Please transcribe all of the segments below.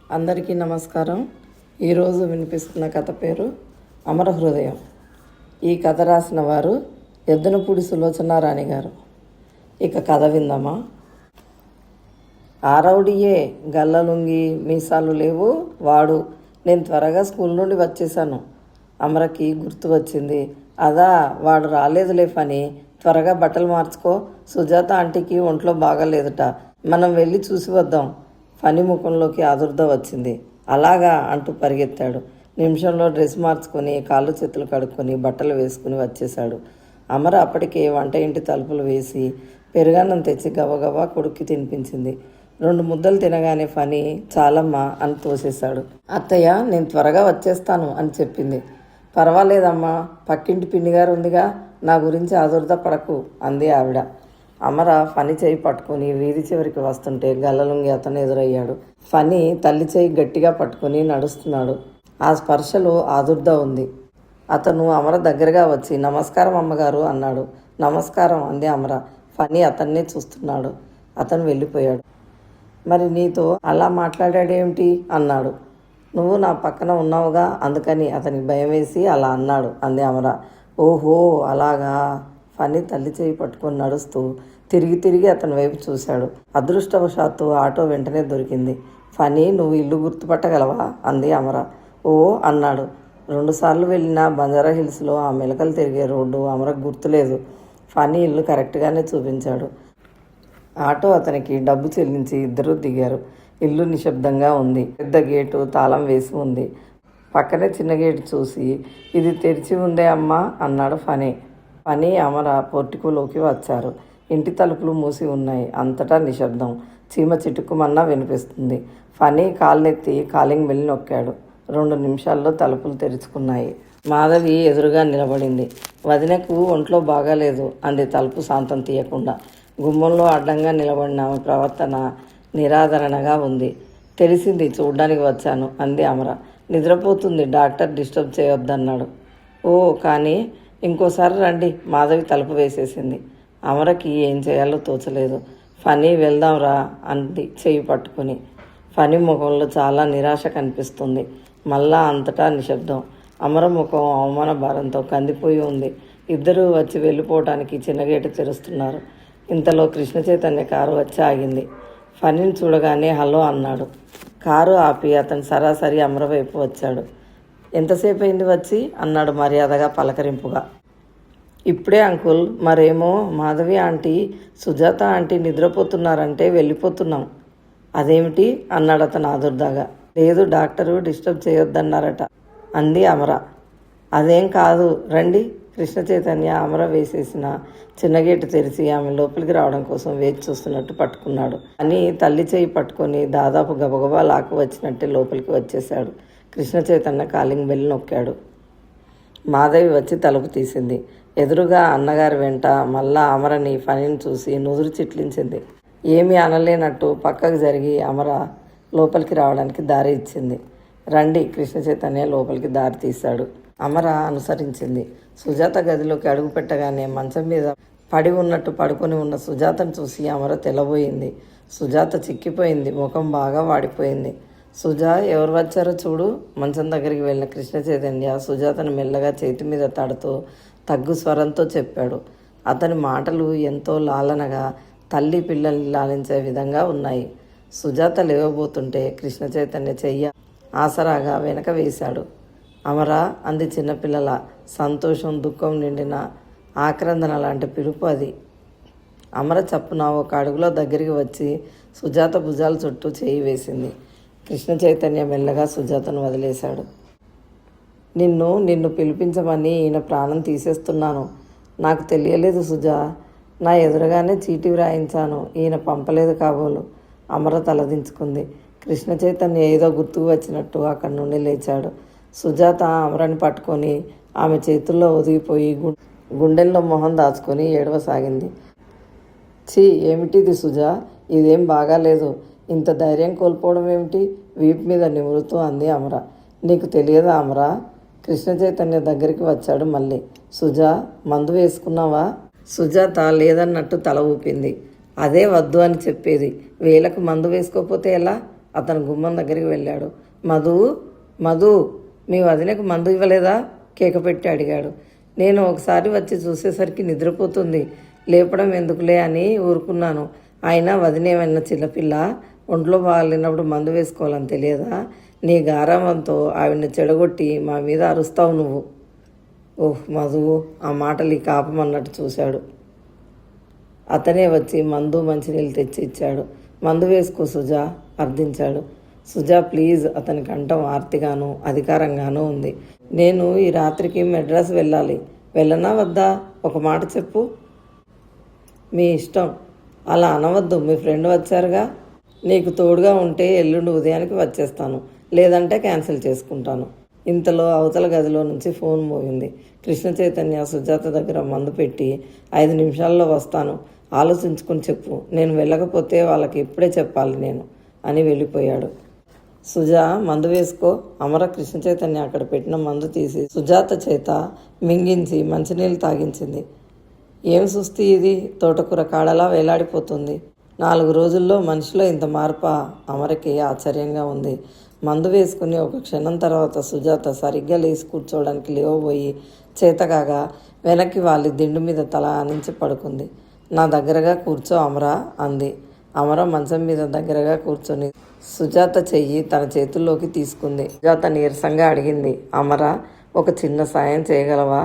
అందరికీ నమస్కారం. ఈరోజు వినిపిస్తున్న కథ పేరు అమర హృదయం. ఈ కథ రాసిన వారు ఎద్దనపూడి సులోచనారాణి గారు. ఇక కథ విందామా. ఆరౌడియే, గల్లలుంగి మీసాలు లేవు వాడు. నేను త్వరగా స్కూల్ నుండి వచ్చేసాను. అమరకి గుర్తు వచ్చింది. అదా, వాడు రాలేదులే ఫనీ. త్వరగా బట్టలు మార్చుకో. సుజాత ఆంటీకి ఒంట్లో బాగాలేదుట. మనం వెళ్ళి చూసి వద్దాం. ఫనీ ముఖంలోకి ఆదుర్ద వచ్చింది. అలాగా అంటూ పరిగెత్తాడు. నిమిషంలో డ్రెస్ మార్చుకొని కాళ్ళు చేతులు కడుక్కొని బట్టలు వేసుకుని వచ్చేశాడు. అమర అప్పటికే వంట ఇంటి తలుపులు వేసి పెరుగన్నం తెచ్చి గబగబా కొడుక్కి తినిపించింది. 2 ముద్దలు తినగానే ఫనీ చాలమ్మా అని తోసేశాడు. అత్తయ్య, నేను త్వరగా వచ్చేస్తాను అని చెప్పింది. పర్వాలేదమ్మా, పక్కింటి పిన్నిగారు ఉందిగా, నా గురించి ఆదుర్ద పడకు అంది ఆవిడ. అమర ఫనీ చేయి పట్టుకుని వీధి చివరికి వస్తుంటే గల్లలుంగి అతను ఎదురయ్యాడు. ఫనీ తల్లి చేయి గట్టిగా పట్టుకుని నడుస్తున్నాడు. ఆ స్పర్శలో ఆదుర్ద ఉంది. అతను అమర దగ్గరగా వచ్చి నమస్కారం అమ్మగారు అన్నాడు. నమస్కారం అంది అమర. ఫనీ అతన్నే చూస్తున్నాడు. అతను వెళ్ళిపోయాడు. మరి నీతో అలా మాట్లాడాడేమిటి అన్నాడు. నువ్వు నా పక్కన ఉన్నావుగా, అందుకని అతనికి భయం వేసి అలా అన్నాడు అంది అమర. ఓహో అలాగా. ఫనీ తల్లి చేయి పట్టుకొని నడుస్తూ తిరిగి అతని వైపు చూశాడు. అదృష్టవశాత్తు ఆటో వెంటనే దొరికింది. ఫనీ, నువ్వు ఇల్లు గుర్తుపట్టగలవా అంది అమర. ఓ అన్నాడు. 2 సార్లు వెళ్ళిన బంజారా హిల్స్లో ఆ మెలకలు తిరిగే రోడ్డు అమరకు గుర్తులేదు. ఫనీ ఇల్లు కరెక్ట్గానే చూపించాడు. ఆటో అతనికి డబ్బు చెల్లించి ఇద్దరూ దిగారు. ఇల్లు నిశ్శబ్దంగా ఉంది. పెద్ద గేటు తాళం వేసి ఉంది. పక్కనే చిన్న గేటు చూసి ఇది తెరిచి ఉందే అమ్మా అన్నాడు ఫనీ. ఫనీ అమర పోర్టికోలోకి వచ్చారు. ఇంటి తలుపులు మూసి ఉన్నాయి. అంతటా నిశ్శబ్దం. చీమ చిటుక్కుమన్నా వినిపిస్తుంది. ఫనీ కాళ్ళెత్తి కాలింగ్ బెల్ నొక్కాడు. 2 నిమిషాల్లో తలుపులు తెరుచుకున్నాయి. మాధవి ఎదురుగా నిలబడింది. వదినకు ఒంట్లో బాగాలేదు అంది తలుపు శాంతం తీయకుండా. గుమ్మంలో అడ్డంగా నిలబడిన ఆమె ప్రవర్తన నిరాదరణగా ఉంది. తెలిసింది, చూడ్డానికి వచ్చాను అంది అమర. నిద్రపోతుంది, డాక్టర్ డిస్టర్బ్ చేయొద్దన్నాడు. ఓ కానీ ఇంకోసారి రండి. మాధవి తలుపు వేసేసింది. అమరకి ఏం చేయాలో తోచలేదు. ఫనీ వెళ్దాంరా అంది చేయి పట్టుకుని. ఫనీ ముఖంలో చాలా నిరాశ కనిపిస్తుంది. మళ్ళా అంతటా నిశ్శబ్దం. అమర ముఖం అవమాన భారంతో కందిపోయి ఉంది. ఇద్దరూ వచ్చి వెళ్ళిపోవటానికి చిన్న గేటు తెరుస్తున్నారు. ఇంతలో కృష్ణ చైతన్య కారు వచ్చి ఆగింది. ఫనీని చూడగానే హలో అన్నాడు. కారు ఆపి అతను సరాసరి అమర వైపు వచ్చాడు. ఎంతసేపు అయింది వచ్చి అన్నాడు మర్యాదగా పలకరింపుగా. ఇప్పుడే అంకుల్. మరేమో మాధవి ఆంటీ సుజాత ఆంటీ నిద్రపోతున్నారంటే వెళ్ళిపోతున్నాం. అదేమిటి అన్నాడు అతను ఆదుర్దాగా. లేదు, డాక్టరు డిస్టర్బ్ చేయొద్దన్నారట అంది అమర. అదేం కాదు, రండి. కృష్ణ చైతన్య అమర వేసేసిన చిన్న గేటు తెరిచి ఆమె లోపలికి రావడం కోసం వేచి చూస్తున్నట్టు పట్టుకున్నాడు. అని తల్లి చేయి పట్టుకొని దాదాపు గబగబా లాక్కు వచ్చినట్టే లోపలికి వచ్చేశాడు. కృష్ణ చైతన్య కాలింగ్ బెల్ నొక్కాడు. మాధవి వచ్చి తలుపు తీసింది. ఎదురుగా అన్నగారి వెంట మళ్ళా అమరని ఫనీని చూసి నుదురు చిట్లించింది. ఏమీ అనలేనట్టు పక్కకు జరిగి అమర లోపలికి రావడానికి దారి ఇచ్చింది. రండి. కృష్ణ చైతన్య లోపలికి దారి తీశాడు. అమర అనుసరించింది. సుజాత గదిలోకి అడుగు పెట్టగానే మంచం మీద పడి ఉన్నట్టు పడుకొని ఉన్న సుజాతను చూసి అమర తెల్లబోయింది. సుజాత చిక్కిపోయింది. ముఖం బాగా వాడిపోయింది. సుజా, ఎవరు వచ్చారో చూడు. మంచం దగ్గరికి వెళ్ళిన కృష్ణ చైతన్య సుజాతను మెల్లగా చేతి మీద తడుతూ తగ్గు స్వరంతో చెప్పాడు. అతని మాటలు ఎంతో లాలనగా తల్లి పిల్లల్ని లాలించే విధంగా ఉన్నాయి. సుజాత లేవబోతుంటే కృష్ణ చైతన్య చెయ్య ఆసరాగా వెనక వేశాడు. అమరా అంది చిన్నపిల్లల సంతోషం దుఃఖం నిండిన ఆక్రందన లాంటి పిలుపు అది. అమర చప్పున ఒక అడుగులో దగ్గరికి వచ్చి సుజాత భుజాల చుట్టూ చేయి వేసింది. కృష్ణ చైతన్య మెల్లగా సుజాతను వదిలేశాడు. నిన్ను పిలిపించమని ఈయన ప్రాణం తీసేస్తున్నాను. నాకు తెలియలేదు సుజా. నా ఎదురుగానే చీటీ వ్రాయించాను. ఈయన పంపలేదు కాబోలు. అమర తలదించుకుంది. కృష్ణ చైతన్య ఏదో గుర్తుకు వచ్చినట్టు అక్కడి నుండి లేచాడు. సుజాత అమరని పట్టుకొని ఆమె చేతుల్లో ఒదిగిపోయి గుండెల్లో మొహం దాచుకొని ఏడవసాగింది. ఛీ, ఏమిటిది సుజా? ఇదేం బాగాలేదు. ఇంత ధైర్యం కోల్పోవడం ఏమిటి? వీపు మీద నిమురుతూ అంది అమర. నీకు తెలియదా అమరా? కృష్ణ చైతన్య దగ్గరికి వచ్చాడు మళ్ళీ. సుజా, మందు వేసుకున్నావా? సుజాత లేదన్నట్టు తల ఊపింది. అదే వద్దు అని చెప్పేది. వేలకు మందు వేసుకోకపోతే ఎలా? అతను గుమ్మం దగ్గరికి వెళ్ళాడు. మధు, మధు, మీ వదినకు మందు ఇవ్వలేదా? కేక పెట్టి అడిగాడు. నేను ఒకసారి వచ్చి చూసేసరికి నిద్రపోతుంది, లేపడం ఎందుకులే అని ఊరుకున్నాను. అయినా వదినేమన్నా చిన్నపిల్ల, ఒంట్లో బాగాలేనప్పుడు మందు వేసుకోవాలని తెలియదా? నీ గారావంతో ఆవిడ్ని చెడగొట్టి మా మీద అరుస్తావు నువ్వు. ఓహ్ మధు, ఆ మాటలు ఈ కాపమన్నట్టు చూశాడు. అతనే వచ్చి మందు మంచినీళ్ళు తెచ్చి ఇచ్చాడు. మందు వేసుకో సుజా, అర్థించాడు. సుజా ప్లీజ్. అతని కంఠం ఆర్తిగాను అధికారంగానూ ఉంది. నేను ఈ రాత్రికి మెడ్రాస్ వెళ్ళాలి. వెళ్ళనా వద్దా? ఒక మాట చెప్పు. మీ ఇష్టం. అలా అనవద్దు, మీ ఫ్రెండ్ వచ్చారుగా. నీకు తోడుగా ఉంటే ఎల్లుండి ఉదయానికి వచ్చేస్తాను, లేదంటే క్యాన్సిల్ చేసుకుంటాను. ఇంతలో అవతల గదిలో నుంచి ఫోన్ మోగింది. కృష్ణ చైతన్య సుజాత దగ్గర మందు పెట్టి 5 నిమిషాల్లో వస్తాను, ఆలోచించుకొని చెప్పు. నేను వెళ్ళకపోతే వాళ్ళకి ఇప్పుడే చెప్పాలి నేను అని వెళ్ళిపోయాడు. సుజా మందు వేసుకో. అమర కృష్ణ చైతన్య అక్కడ పెట్టిన మందు తీసి సుజాత చేత మింగించి మంచినీళ్ళు తాగించింది. ఏం సుస్తి ఇది, తోటకూర కాడలా వేలాడిపోతుంది. 4 రోజుల్లో మనిషిలో ఇంత మార్పా? అమరకి ఆశ్చర్యంగా ఉంది. మందు వేసుకుని ఒక క్షణం తర్వాత సుజాత సరిగ్గా లేచి కూర్చోవడానికి లేవబోయి చేతకాగా వెనక్కి వాలి దిండు మీద తల ఆనించి పడుకుంది. నా దగ్గరగా కూర్చో అమరా అంది. అమర మంచం మీద దగ్గరగా కూర్చొని సుజాత చెయ్యి తన చేతుల్లోకి తీసుకుంది. సుజాత నీరసంగా అడిగింది, అమర, ఒక చిన్న సాయం చేయగలవా?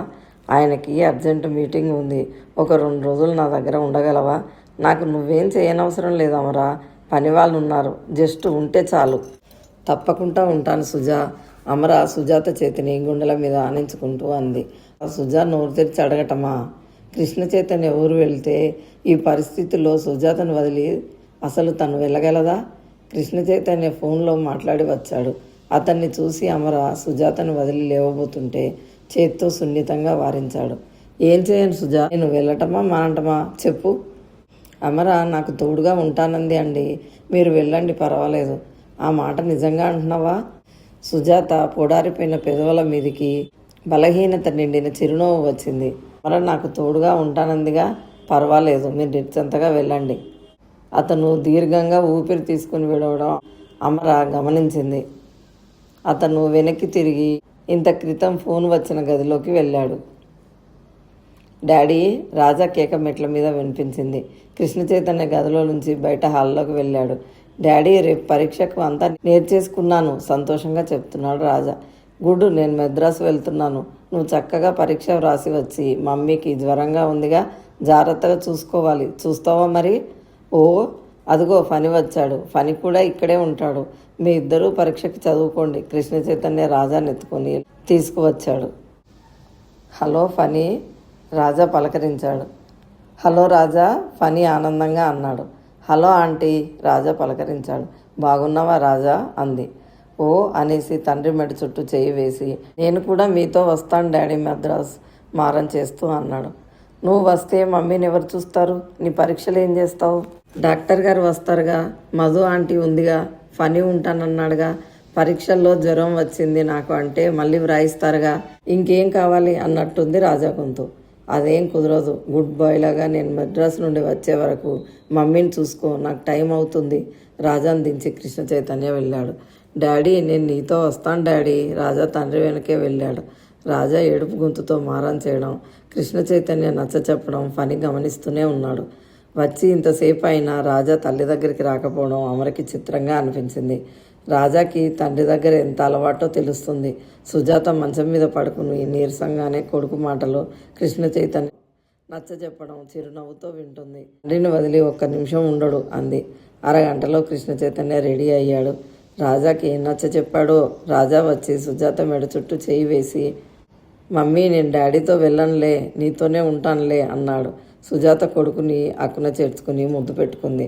ఆయనకి అర్జెంటు మీటింగ్ ఉంది. ఒక 2 రోజులు నా దగ్గర ఉండగలవా? నాకు నువ్వేం చేయనవసరం లేదు అమరా, పని వాళ్ళు ఉన్నారు, జస్ట్ ఉంటే చాలు. తప్పకుండా ఉంటాను సుజా. అమర సుజాత చేతిని గుండెల మీద ఆనించుకుంటూ అంది. సుజా నోరు తెరిచి అడగటమా? కృష్ణ చైతన్య ఊరు వెళ్తే ఈ పరిస్థితుల్లో సుజాతను వదిలి అసలు తను వెళ్ళగలదా? కృష్ణ చైతన్య ఫోన్లో మాట్లాడి వచ్చాడు. అతన్ని చూసి అమర సుజాతను వదిలి లేవబోతుంటే చేత్తో సున్నితంగా వారించాడు. ఏం చేయను సుజా, నేను వెళ్ళటమా మానటమా చెప్పు. అమర నాకు తోడుగా ఉంటానంది అండి, మీరు వెళ్ళండి పర్వాలేదు. ఆ మాట నిజంగా అంటున్నావా? సుజాత పొడారిపోయిన పెదవుల మీదికి బలహీనత నిండిన చిరునవ్వు వచ్చింది. అమర నాకు తోడుగా ఉంటానందిగా, పర్వాలేదు, మీరు నిశ్చింతగా వెళ్ళండి. అతను దీర్ఘంగా ఊపిరి తీసుకుని విడవడం అమర గమనించింది. అతను వెనక్కి తిరిగి ఇంత క్రితం ఫోన్ వచ్చిన గదిలోకి వెళ్ళాడు. డాడీ, రాజా కేక మెట్ల మీద వినిపించింది. కృష్ణ చైతన్య గదిలో నుంచి బయట హాల్లోకి వెళ్ళాడు. డాడీ, రేపు పరీక్షకు అంతా నేర్చేసుకున్నాను, సంతోషంగా చెప్తున్నాడు రాజా. గుడ్, నేను మెద్రాసు వెళ్తున్నాను. నువ్వు చక్కగా పరీక్ష వ్రాసి వచ్చి మమ్మీకి జ్వరంగా ఉందిగా, జాగ్రత్తగా చూసుకోవాలి. చూస్తావా మరి? ఓ అదిగో ఫణి వచ్చాడు. ఫణి కూడా ఇక్కడే ఉంటాడు. మీ ఇద్దరూ పరీక్షకి చదువుకోండి. కృష్ణ చైతన్య రాజాని ఎత్తుకొని తీసుకువచ్చాడు. హలో ఫణి, రాజా పలకరించాడు. హలో రాజా, ఫణి ఆనందంగా అన్నాడు. హలో ఆంటీ, రాజా పలకరించాడు. బాగున్నావా రాజా అంది. ఓ అనేసి తండ్రి మెడ చుట్టూ చేయి వేసి, నేను కూడా మీతో వస్తాను డాడీ మెద్రాస్ మారం చేస్తూ అన్నాడు. నువ్వు వస్తే మమ్మీని ఎవరు చూస్తారు? నీ పరీక్షలు ఏం చేస్తావు? డాక్టర్ గారు వస్తారుగా, మధు ఆంటీ ఉందిగా, ఫనీ ఉంటానన్నాడుగా. పరీక్షల్లో జ్వరం వచ్చింది నాకు అంటే మళ్ళీ వ్రాయిస్తారుగా. ఇంకేం కావాలి అన్నట్టుంది రాజా గొంతు. అదేం కుదరదు. గుడ్ బాయ్ లాగా నేను మెడ్రాస్ నుండి వచ్చే వరకు మమ్మీని చూసుకో, నాకు టైం అవుతుంది. రాజాను దించి కృష్ణ చైతన్య వెళ్ళాడు. డాడీ, నేను నీతో వస్తాను డాడీ. రాజా తండ్రి వెనకే వెళ్ళాడు. రాజా ఏడుపు గొంతుతో మారం చేయడం, కృష్ణ చైతన్య నచ్చ చెప్పడం ఫణి గమనిస్తూనే ఉన్నాడు. వచ్చి ఇంతసేపు అయినా రాజా తల్లి దగ్గరికి రాకపోవడం అమరకి చిత్రంగా అనిపించింది. రాజాకి తండ్రి దగ్గర ఎంత అలవాటో తెలుస్తుంది. సుజాత మంచం మీద పడుకుని నీరసంగానే కొడుకు మాటలు కృష్ణ చైతన్య నచ్చ చెప్పడం చిరునవ్వుతో వింటుంది. తండ్రిని వదిలి 1 నిమిషం ఉండడు అంది. అరగంటలో కృష్ణ చైతన్య రెడీ అయ్యాడు. రాజాకి ఏం నచ్చ చెప్పాడో. రాజా వచ్చి సుజాత మెడ చుట్టూ చేయి వేసి, మమ్మీ నేను డాడీతో వెళ్ళనులే, నీతోనే ఉంటానులే అన్నాడు. సుజాత కొడుకుని అక్కున చేర్చుకుని ముద్దు పెట్టుకుంది.